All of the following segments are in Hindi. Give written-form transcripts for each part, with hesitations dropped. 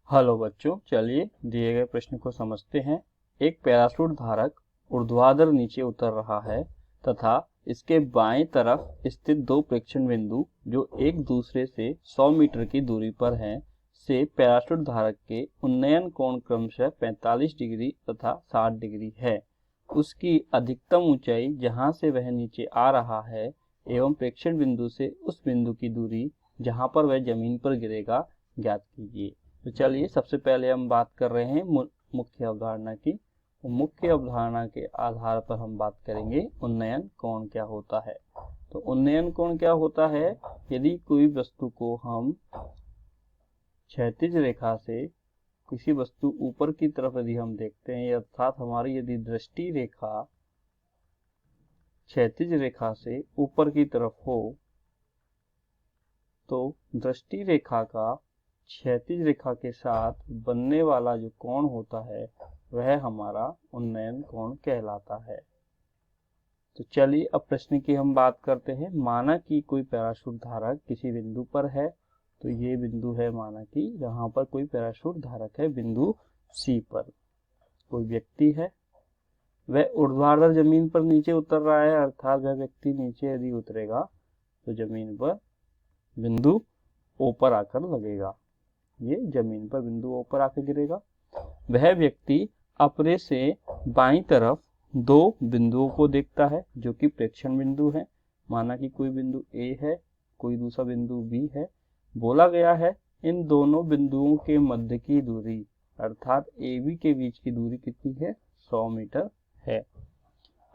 हेलो बच्चों, चलिए दिए गए प्रश्न को समझते हैं। एक पैराशूट धारक ऊर्ध्वाधर नीचे उतर रहा है तथा इसके बाएं तरफ स्थित दो प्रेक्षण बिंदु जो एक दूसरे से 100 मीटर की दूरी पर हैं से पैराशूट धारक के उन्नयन कोण क्रमशः 45 डिग्री तथा 60 डिग्री है। उसकी अधिकतम ऊंचाई जहां से वह नीचे आ रहा है एवं प्रेक्षण बिंदु से उस बिंदु की दूरी जहां पर वह जमीन पर गिरेगा ज्ञात कीजिए। तो चलिए सबसे पहले हम बात कर रहे हैं मुख्य अवधारणा की। मुख्य अवधारणा के आधार पर हम बात करेंगे उन्नयन कोण क्या होता है। तो उन्नयन कोण क्या होता है? यदि कोई वस्तु को हम क्षैतिज रेखा से किसी वस्तु ऊपर की तरफ यदि हम देखते हैं, अर्थात हमारी यदि दृष्टि रेखा क्षैतिज रेखा से ऊपर की तरफ हो तो दृष्टि रेखा का क्षैतिज रेखा के साथ बनने वाला जो कोण होता है वह हमारा उन्नयन कोण कहलाता है। तो चलिए अब प्रश्न की हम बात करते हैं। माना कि कोई पैराशूट धारक किसी बिंदु पर है, तो ये बिंदु है, माना कि यहाँ पर कोई पैराशूट धारक है बिंदु सी पर। कोई व्यक्ति है, वह ऊर्ध्वाधर जमीन पर नीचे उतर रहा है, अर्थात वह व्यक्ति नीचे यदि उतरेगा तो जमीन पर बिंदु ओ पर आकर लगेगा। ये जमीन पर बिंदु ओ पर आकर गिरेगा। वह व्यक्ति अपने से बाईं तरफ दो बिंदुओं को देखता है जो कि प्रेक्षण बिंदु है। माना कि कोई बिंदु ए है, कोई दूसरा बिंदु बी है। बोला गया है इन दोनों बिंदुओं के मध्य की दूरी अर्थात ए बी के बीच की दूरी कितनी है? 100 मीटर है।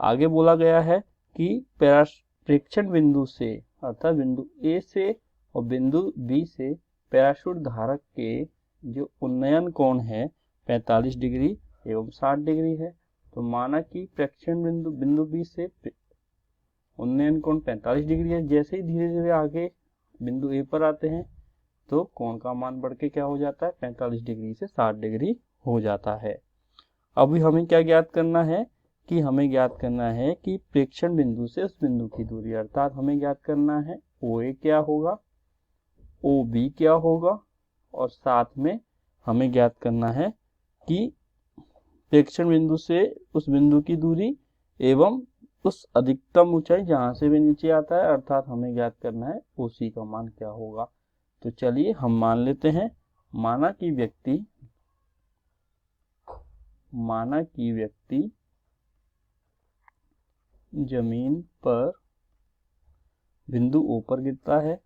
आगे बोला गया है कि प्रेक्षण बिंदु से अर्थात बिंदु ए से और बिंदु बी से पैराशूट धारक के जो उन्नयन कोण है 45 डिग्री एवं 60 डिग्री है। तो माना कि प्रेक्षण बिंदु बी से उन्नयन कोण 45 डिग्री है। जैसे ही धीरे धीरे आगे बिंदु ए पर आते हैं तो कोण का मान बढ़ के क्या हो जाता है? 45 डिग्री से 60 डिग्री हो जाता है। अभी हमें क्या ज्ञात करना है कि हमें ज्ञात करना है कि प्रेक्षण बिंदु से उस बिंदु की दूरी, अर्थात हमें ज्ञात करना है ओ ए क्या होगा, ओ बी क्या होगा, और साथ में हमें ज्ञात करना है कि प्रेक्षण बिंदु से उस बिंदु की दूरी एवं उस अधिकतम ऊंचाई जहां से भी नीचे आता है, अर्थात हमें ज्ञात करना है ओसी का मान क्या होगा। तो चलिए हम मान लेते हैं। माना कि व्यक्ति जमीन पर बिंदु ओ पर गिरता है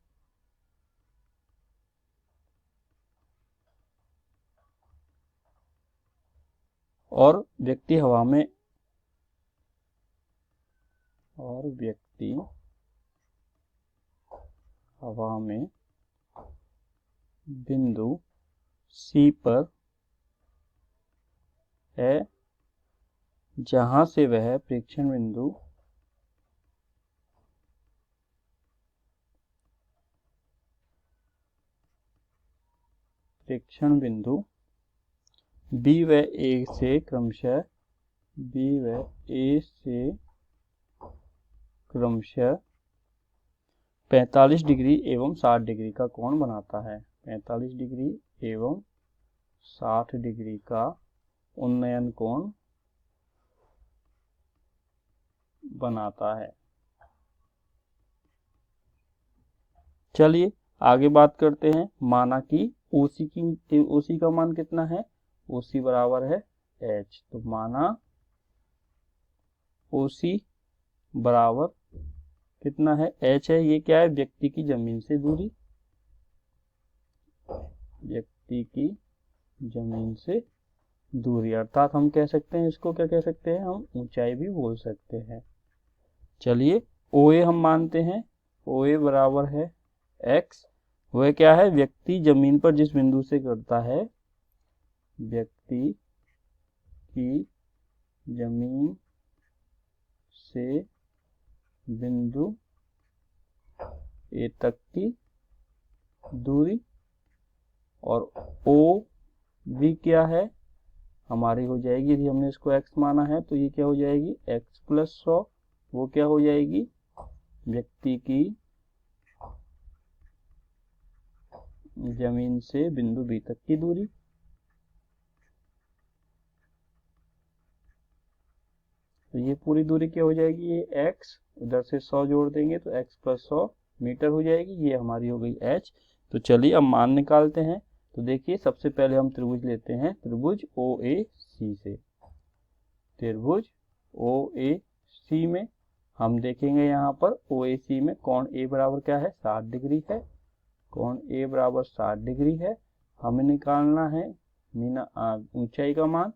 और व्यक्ति हवा में बिंदु सी पर है जहां से वह प्रेक्षण बिंदु बी व ए से क्रमशः 45 डिग्री एवं 60 डिग्री का कोण बनाता है। 45 डिग्री एवं 60 डिग्री का उन्नयन कोण बनाता है। चलिए आगे बात करते हैं। माना कि ओसी का मान कितना है? ओसी बराबर है एच। तो माना ओसी बराबर कितना है? एच है। ये क्या है? व्यक्ति की जमीन से दूरी, व्यक्ति की जमीन से दूरी, अर्थात हम कह सकते हैं इसको क्या कह सकते हैं? हम ऊंचाई भी बोल सकते हैं। चलिए ओए हम मानते हैं। ओए बराबर है एक्स। वह क्या है? व्यक्ति जमीन पर जिस बिंदु से गिरता है, व्यक्ति की जमीन से बिंदु ए तक की दूरी, और ओ भी क्या है? हमारी हो जाएगी, यदि हमने इसको x माना है तो ये क्या हो जाएगी? x plus 100। वो क्या हो जाएगी? व्यक्ति की जमीन से बिंदु बी तक की दूरी। तो ये पूरी दूरी क्या हो जाएगी, ये x, उधर से 100 जोड़ देंगे तो x + 100 मीटर हो जाएगी। ये हमारी हो गई h। तो चलिए अब मान निकालते हैं। तो देखिए सबसे पहले हम त्रिभुज लेते हैं, त्रिभुज OAC से। त्रिभुज OAC में हम देखेंगे यहाँ पर OAC में कोण A बराबर क्या है, 60 डिग्री है। कोण A बराबर 60 डिग्री है। हमें निकालना है ऊंचाई का मान,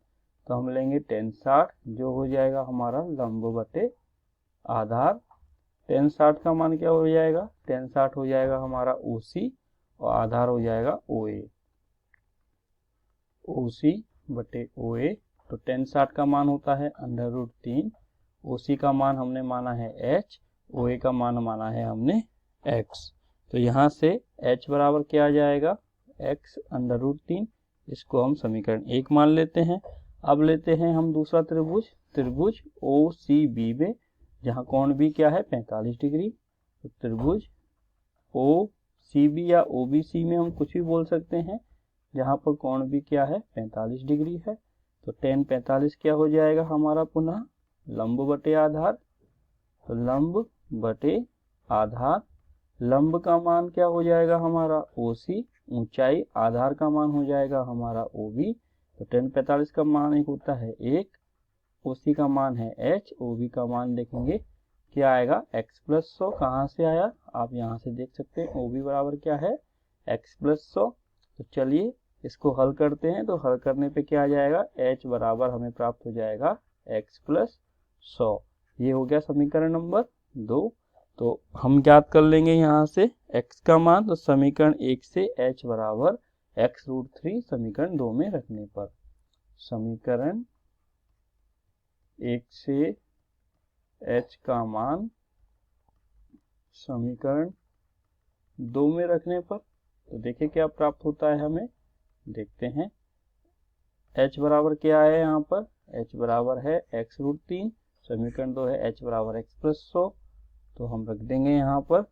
तो हम लेंगे tan 60, जो हो जाएगा हमारा लंब बटे आधार। tan 60 का मान क्या हो जाएगा, tan 60 हो जाएगा हमारा OC और आधार हो जाएगा OA। OC बटे OA, तो tan 60 का मान होता है √3। OC का मान हमने माना है h, OA का मान माना है हमने x। तो यहाँ से h बराबर क्या आ जाएगा, x √3। इसको हम समीकरण 1 मान लेते हैं। अब लेते हैं हम दूसरा त्रिभुज, त्रिभुज OCB में, जहाँ कोण B क्या है, 45 डिग्री। तो त्रिभुज OCB या OBC में हम कुछ भी बोल सकते हैं, जहाँ पर कोण B क्या है, 45 डिग्री है। तो tan 45 क्या हो जाएगा हमारा, पुनः लंब बटे आधार। तो लंब बटे आधार, लंब का मान क्या हो जाएगा हमारा OC, ऊंचाई, आधार का मान हो जाएगा हमारा OB। तो tan 45 का मान एक होता है 1, OC का मान है h, OB का मान देखेंगे क्या आएगा, x + 100। कहाँ से आया, आप यहाँ से देख सकते हैं, OB बराबर क्या है, x + 100। तो चलिए इसको हल करते हैं। तो हल करने पे क्या आ जाएगा, h बराबर हमें प्राप्त हो जाएगा x + 100। ये हो गया समीकरण नंबर 2। तो हम ज्ञात कर लेंगे यहाँ से x का मान। तो समीकरण 1 से h बराबर x√3 समीकरण 2 में रखने पर, समीकरण 1 से h का मान समीकरण 2 में रखने पर, तो देखिए क्या प्राप्त होता है हमें, देखते हैं। h बराबर क्या है यहाँ पर, h बराबर है x√3, समीकरण 2 है h बराबर x + 100। तो हम रख देंगे यहाँ पर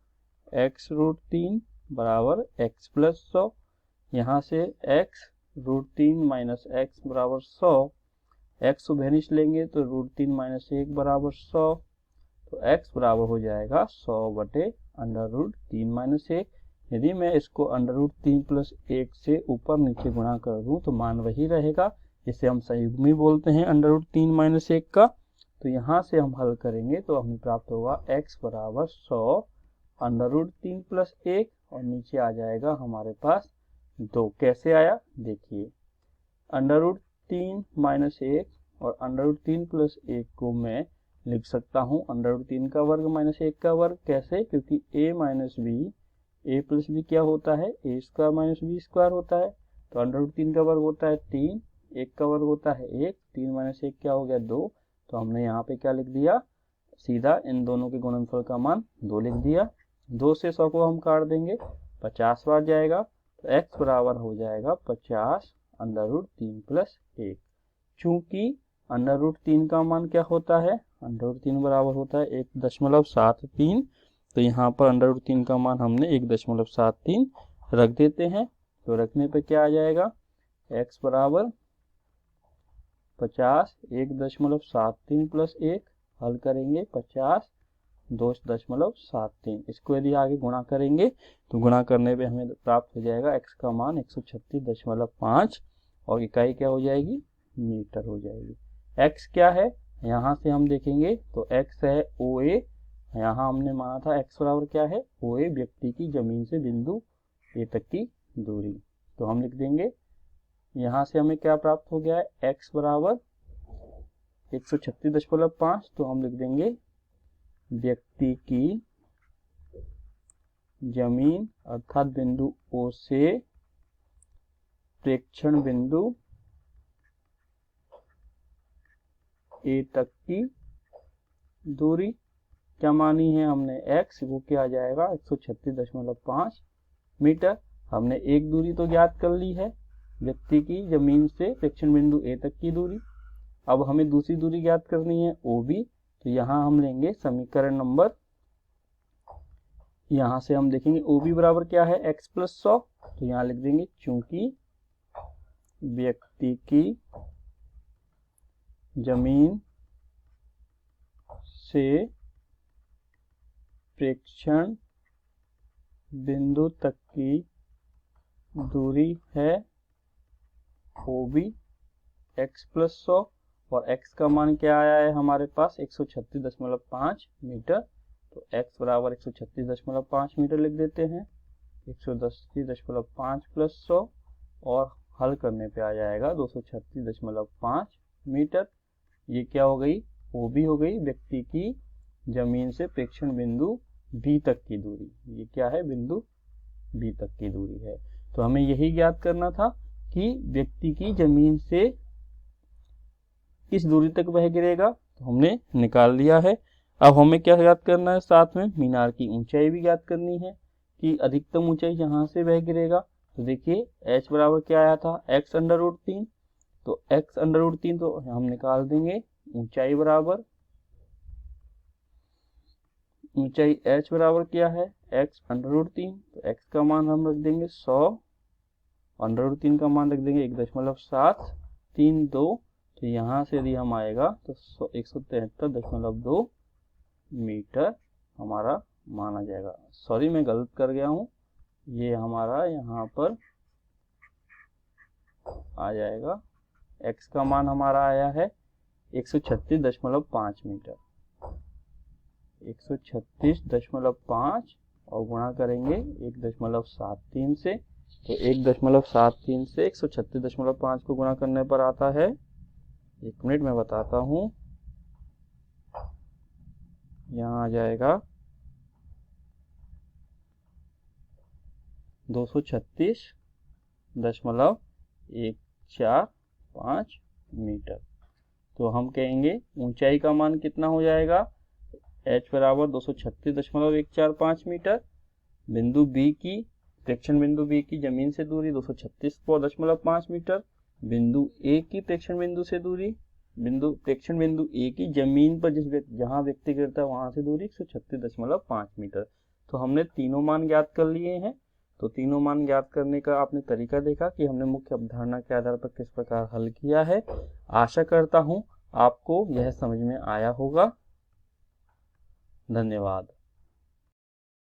x√3 बराबर x + 100। यहाँ से x√3 - x बराबर 100, x वेनिश लेंगे तो √3 - 1 बराबर 100। तो x बराबर हो जाएगा 100 बटे √3 - 1। यदि मैं इसको √3 + 1 से ऊपर नीचे गुणा कर दूं तो मान वही रहेगा, जिसे हम संयुग्मी बोलते हैं √3 - 1 का। तो यहाँ से हम हल करेंगे तो हमें प्राप्त होगा x बराबर 100 √3 + 1, और नीचे आ जाएगा हमारे पास 2। कैसे आया देखिए, √3 - 1 और √3 + 1 को मैं लिख सकता हूँ √3 का वर्ग - 1 का वर्ग। कैसे, क्योंकि a + b क्या होता है, a² - b² होता है। तो √3 का वर्ग होता है 3, 1 का वर्ग होता है 1, 3 - 1 क्या हो गया 2। तो हमने यहाँ पे क्या लिख दिया, सीधा इन दोनों के गुणनफल का मान 2 लिख दिया। 2 से 100 को हम काट देंगे, 50 बार जाएगा। तो x बराबर हो जाएगा 50 √3 + 1। चूंकि √3 का मान क्या होता है, √3 बराबर होता है 1.73। तो यहाँ पर √3 का मान हमने 1.73 रख देते हैं। तो रखने पे क्या आ जाएगा, x बराबर 50 1.73 + 1, हल करेंगे 50 2.73। इसको यदि आगे गुणा करेंगे तो गुणा करने पे हमें प्राप्त हो जाएगा x का मान 136.5, और इकाई क्या हो जाएगी, मीटर हो जाएगी। x क्या है, यहाँ से हम देखेंगे तो x है OA। यहाँ हमने माना था x बराबर क्या है, OA व्यक्ति की जमीन से बिंदु A तक की दूरी। तो हम लिख देंगे, यहाँ से हमें क्या प्राप्त हो गया है, x बराबर 136.5। तो हम लिख देंगे व्यक्ति की जमीन अर्थात बिंदु O से प्रेक्षण बिंदु A तक की दूरी क्या मानी है हमने, x, वो क्या आ जाएगा 136.5 मीटर। हमने एक दूरी तो ज्ञात कर ली है, व्यक्ति की जमीन से प्रेक्षण बिंदु A तक की दूरी। अब हमें दूसरी दूरी ज्ञात करनी है OB। तो यहाँ हम लेंगे समीकरण नंबर, यहाँ से हम देखेंगे OB बराबर क्या है, x + 100। तो यहाँ लिख देंगे, चूंकि व्यक्ति की जमीन से प्रेक्षण बिंदु तक की दूरी है OB x + 100 और x का मान क्या आया है हमारे पास 136.5 मीटर। तो x बराबर 136.5 मीटर लिख देते हैं। 136.5 + 100 और हल करने पे आ जाएगा 236.5 मीटर। ये क्या हो गई? OB हो गई, व्यक्ति की जमीन से प्रेक्षण बिंदु B तक की दूरी। ये क्या है? बिंदु B तक की दूरी है। तो हमें यही ज्ञात करना था कि व्यक्ति की जमीन से किस दूरी तक वह गिरेगा, तो हमने निकाल लिया है। अब हमें क्या ज्ञात करना है? साथ में मीनार की ऊंचाई भी ज्ञात करनी है कि अधिकतम ऊंचाई जहां से वह गिरेगा। तो देखिए h बराबर क्या आया था? x√3। तो x√3 तो हम निकाल देंगे। ऊंचाई बराबर ऊंचाई h बराबर क्या है? x√3। तो x का मान हम रख देंगे 100, √3 का मान रख देंगे 1.732। तो यहाँ से यदि हम आएगा तो 173.2 मीटर हमारा मान आ जाएगा। सॉरी, मैं गलत कर गया हूँ। ये हमारा यहाँ पर आ जाएगा, x का मान हमारा आया है 136.5 मीटर। 136.5 और गुणा करेंगे 1.73 से। तो 1.73 से 136.5 को गुणा करने पर आता है, 1 मिनट में बताता हूँ, यहाँ आ जाएगा 236.145 मीटर। तो हम कहेंगे ऊंचाई का मान कितना हो जाएगा? h बराबर 236.145 मीटर। बिंदु B की, प्रेक्षण बिंदु B की जमीन से दूरी 236.5 मीटर। बिंदु A की प्रेक्षण बिंदु से दूरी, प्रेक्षण बिंदु A की जमीन पर जहां व्यक्ति गिरता है वहां से दूरी 136.5 मीटर। तो हमने तीनों मान ज्ञात कर लिए हैं। तो तीनों मान ज्ञात करने का आपने तरीका देखा कि हमने मुख्य अवधारणा के आधार पर किस प्रकार हल किया है। आशा करता हूं आपको यह समझ में आया होगा। धन्यवाद।